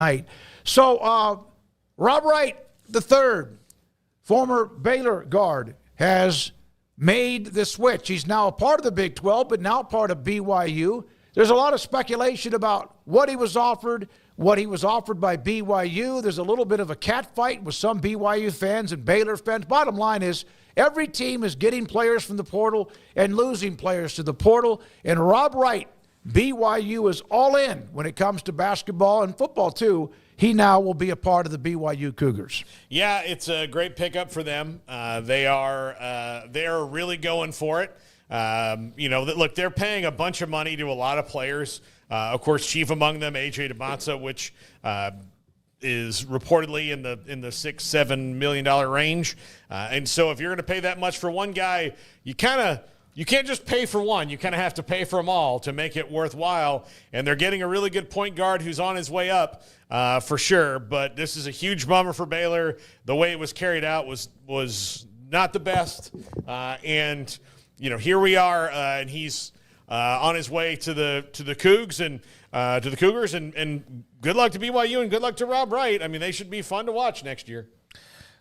night. So Rob Wright, the third, former Baylor guard, has made the switch. He's now a part of the Big 12, but now part of BYU. There's a lot of speculation about what he was offered by BYU. There's a little bit of a catfight with some BYU fans and Baylor fans. Bottom line is every team is getting players from the portal and losing players to the portal. And Rob Wright, BYU is all in when it comes to basketball and football too. He now will be a part of the BYU Cougars. Yeah, it's a great pickup for them. They are really going for it. Look, they're paying a bunch of money to a lot of players. Of course, chief among them, AJ DeBonsa, which is reportedly in the $6-7 million range. And so if you're going to pay that much for one guy, you can't just pay for one. You kind of have to pay for them all to make it worthwhile. And they're getting a really good point guard who's on his way up for sure. But this is a huge bummer for Baylor. The way it was carried out was not the best. And here we are, and he's on his way to the Cougs and to the Cougars. And good luck to BYU and good luck to Rob Wright. I mean, they should be fun to watch next year.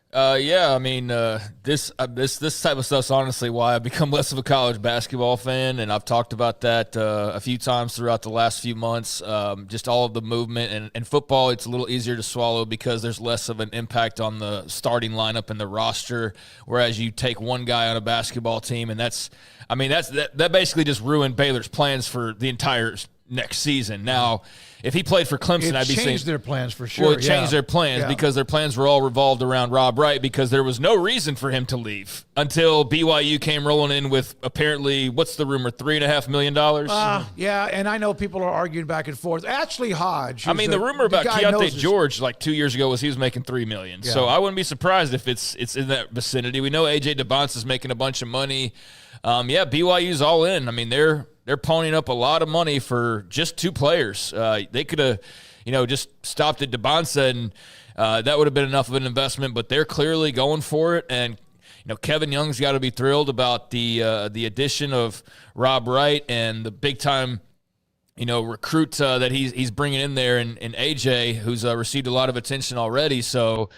This type of stuff's honestly why I've become less of a college basketball fan, and I've talked about that a few times throughout the last few months. Just all of the movement and football, it's a little easier to swallow because there's less of an impact on the starting lineup and the roster. Whereas you take one guy on a basketball team, and that basically just ruined Baylor's plans for the entire next season. Now, if he played for Clemson, I'd be saying – It changed their plans for sure. Well, it changed their plans because their plans were all revolved around Rob Wright because there was no reason for him to leave until BYU came rolling in with apparently, what's the rumor, $3.5 million? Yeah, and I know people are arguing back and forth. Ashley Hodge. The rumor about Keontae George like 2 years ago was he was making $3 million. Yeah. So I wouldn't be surprised if it's in that vicinity. We know A.J. DeBonsa is making a bunch of money. BYU's all in. I mean, they're ponying up a lot of money for just two players. They could have, just stopped at DeBonsa, and that would have been enough of an investment. But they're clearly going for it. And Kevin Young's got to be thrilled about the addition of Rob Wright and the big time, recruit that he's bringing in there, and AJ, who's received a lot of attention already. So.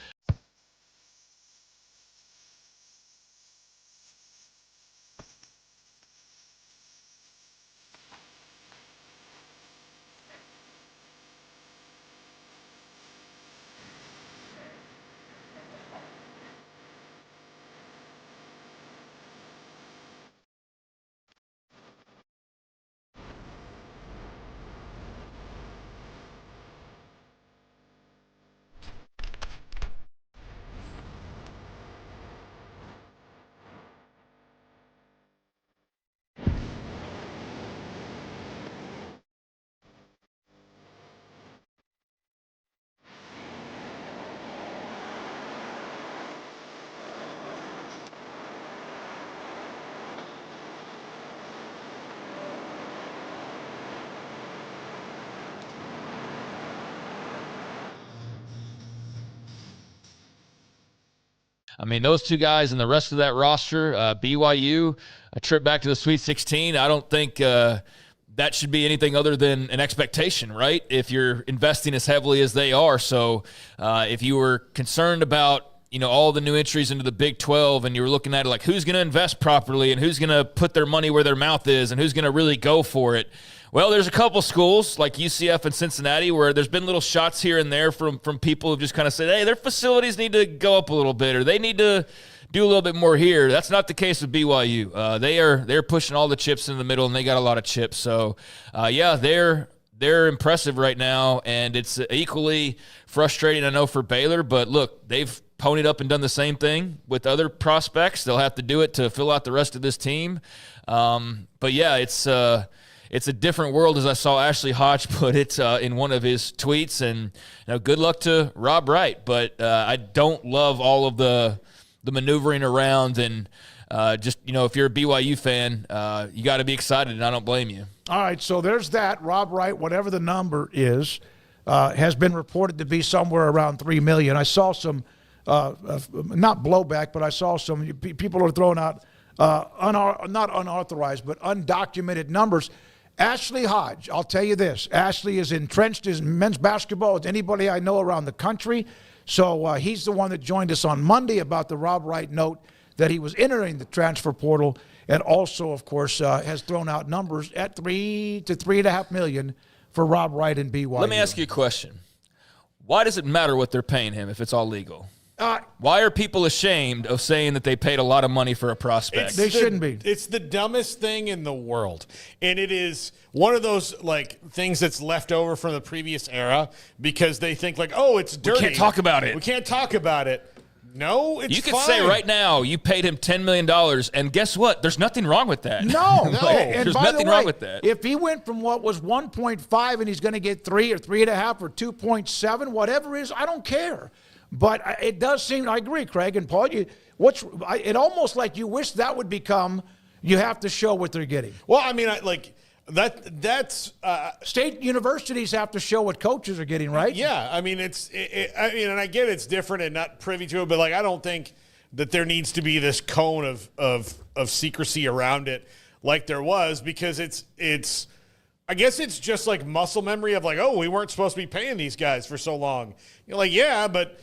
I mean, those two guys and the rest of that roster, BYU, a trip back to the Sweet 16, I don't think that should be anything other than an expectation, right? If you're investing as heavily as they are. So if you were concerned about, all the new entries into the Big 12 and you were looking at it like who's going to invest properly and who's going to put their money where their mouth is and who's going to really go for it, well, there's a couple schools like UCF and Cincinnati where there's been little shots here and there from people who've just kind of said, hey, their facilities need to go up a little bit or they need to do a little bit more here. That's not the case with BYU. They're pushing all the chips in the middle, and they got a lot of chips. So, they're impressive right now, and it's equally frustrating, I know, for Baylor. But, look, they've ponied up and done the same thing with other prospects. They'll have to do it to fill out the rest of this team. It's a different world, as I saw Ashley Hodge put it in one of his tweets. And good luck to Rob Wright. But I don't love all of the maneuvering around. And if you're a BYU fan, you got to be excited, and I don't blame you. All right, so there's that. Rob Wright, whatever the number is, has been reported to be somewhere around $3 million. I saw some, not blowback, but I saw some people are throwing out not unauthorized, but undocumented numbers. Ashley Hodge, I'll tell you this. Ashley is entrenched in men's basketball as anybody I know around the country. So he's the one that joined us on Monday about the Rob Wright note that he was entering the transfer portal, and also, of course, has thrown out numbers at $3 to $3.5 million for Rob Wright and BYU. Let me ask you a question. Why does it matter what they're paying him if it's all legal? Why are people ashamed of saying that they paid a lot of money for a prospect? They shouldn't be. It's the dumbest thing in the world. And it is one of those things that's left over from the previous era because they think oh, it's dirty. We can't talk about it. We can't talk about it. No, it's You could fine. say right now you paid him $10 million, and guess what? There's nothing wrong with that. No. No. And There's by nothing the way, wrong with that. If he went from what was 1.5 and he's going to get 3 or 3.5 or 2.7, whatever it is, I don't care. But it does seem, I agree, Craig and Paul, it almost like you wish that would become, you have to show what they're getting. Well, I mean, that's State universities have to show what coaches are getting, right? yeah. I mean, and I get it's different and not privy to it, but I don't think that there needs to be this cone of secrecy around it like there was, because it's I guess it's just muscle memory of oh, we weren't supposed to be paying these guys for so long. You're yeah, but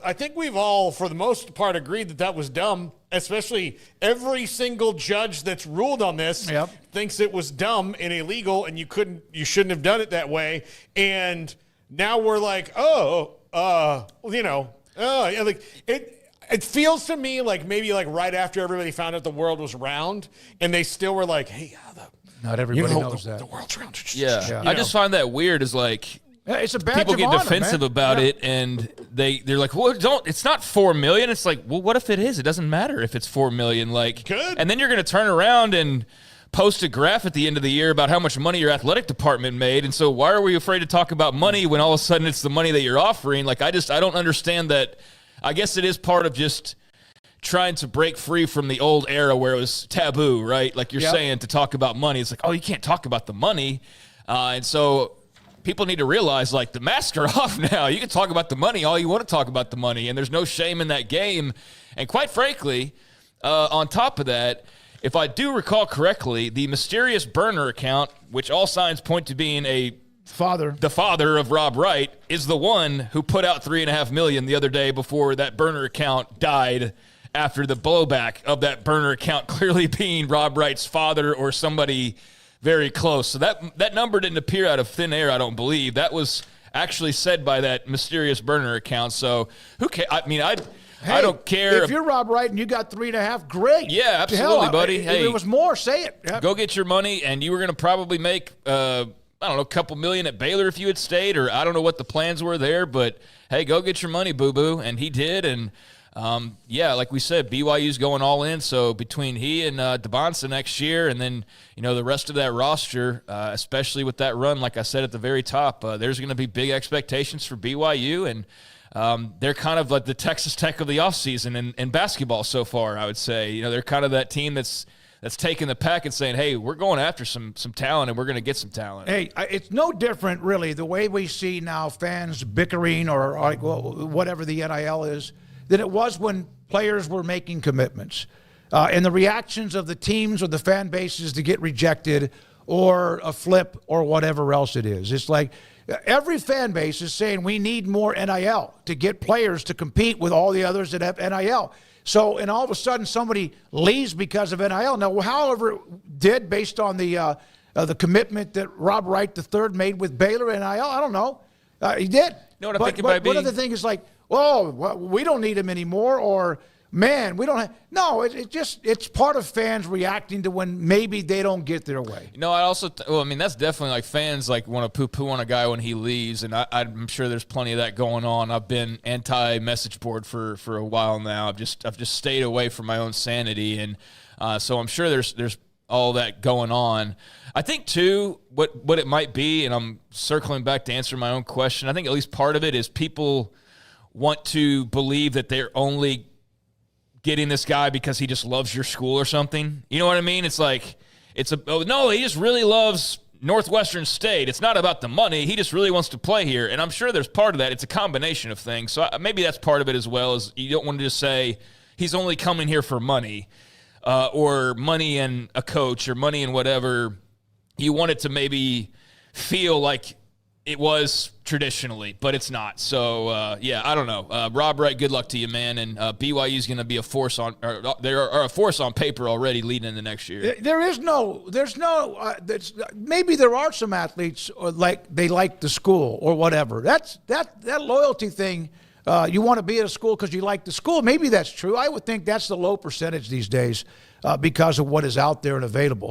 I think we've all, for the most part, agreed that was dumb, especially every single judge that's ruled on this thinks it was dumb and illegal and you shouldn't have done it that way. And now we're it feels to me maybe right after everybody found out the world was round and they still were hey, not everybody knows that. The world's round. Yeah. I just find that weird is it's a badge people of get honor, defensive man. about it, and they're well, it's not $4 million. It's well, what if it is? It doesn't matter if it's $4 million. Good. And then you're going to turn around and post a graph at the end of the year about how much money your athletic department made. And so why are we afraid to talk about money when all of a sudden it's the money that you're offering? I don't understand that. I guess it is part of just trying to break free from the old era where it was taboo, right? You're saying, to talk about money. It's oh, you can't talk about the money. And so people need to realize, the masks are off now. You can talk about the money all you want to talk about the money, and there's no shame in that game. And quite frankly, on top of that, if I do recall correctly, the mysterious burner account, which all signs point to being the father of Rob Wright, is the one who put out $3.5 million the other day before that burner account died, after the blowback of that burner account clearly being Rob Wright's father or somebody very close. So that number didn't appear out of thin air, I don't believe. That was actually said by that mysterious burner account. So who cares? I mean, I don't care. If you're Rob Wright and you got 3.5, great. Yeah, absolutely, buddy. If hey, it was more, say it. Yeah. Go get your money, and you were going to probably make, I don't know, a couple million at Baylor if you had stayed, or I don't know what the plans were there, but hey, go get your money, boo-boo. And he did, and like we said, BYU's going all in. So between he and DeBonsa next year, and then the rest of that roster, especially with that run, like I said at the very top, there's going to be big expectations for BYU, and they're kind of like the Texas Tech of the offseason in basketball so far. I would say they're kind of that team that's taking the pack and saying, hey, we're going after some talent, and we're going to get some talent. Hey, it's no different really the way we see now fans bickering or whatever the NIL is, than it was when players were making commitments. And the reactions of the teams or the fan bases to get rejected or a flip or whatever else it is. It's every fan base is saying we need more NIL to get players to compete with all the others that have NIL. So, and all of a sudden somebody leaves because of NIL. Now, however it did based on the commitment that Rob Wright III made with Baylor NIL, I don't know. He did. No, what I think it might be. One other thing is we don't need him anymore, or man, we don't have. No, it's part of fans reacting to when maybe they don't get their way. I also, that's definitely fans want to poo-poo on a guy when he leaves, and I'm sure there's plenty of that going on. I've been anti-message board for a while now. I've just stayed away from my own sanity, and so I'm sure there's all that going on. I think too, what it might be, and I'm circling back to answer my own question. I think at least part of it is people want to believe that they're only getting this guy because he just loves your school or something. You know what I mean? It's no, he just really loves Northwestern State. It's not about the money. He just really wants to play here. And I'm sure there's part of that. It's a combination of things. So maybe that's part of it as well, is you don't want to just say he's only coming here for money, or money and a coach, or money and whatever you want it to maybe feel like it was traditionally, but it's not. So, I don't know. Rob Wright, good luck to you, man. And BYU is going to be a force on, or they are a force on paper already leading into next year. Maybe there are some athletes like they like the school or whatever. That loyalty thing. You want to be at a school because you like the school. Maybe that's true. I would think that's the low percentage these days because of what is out there and available.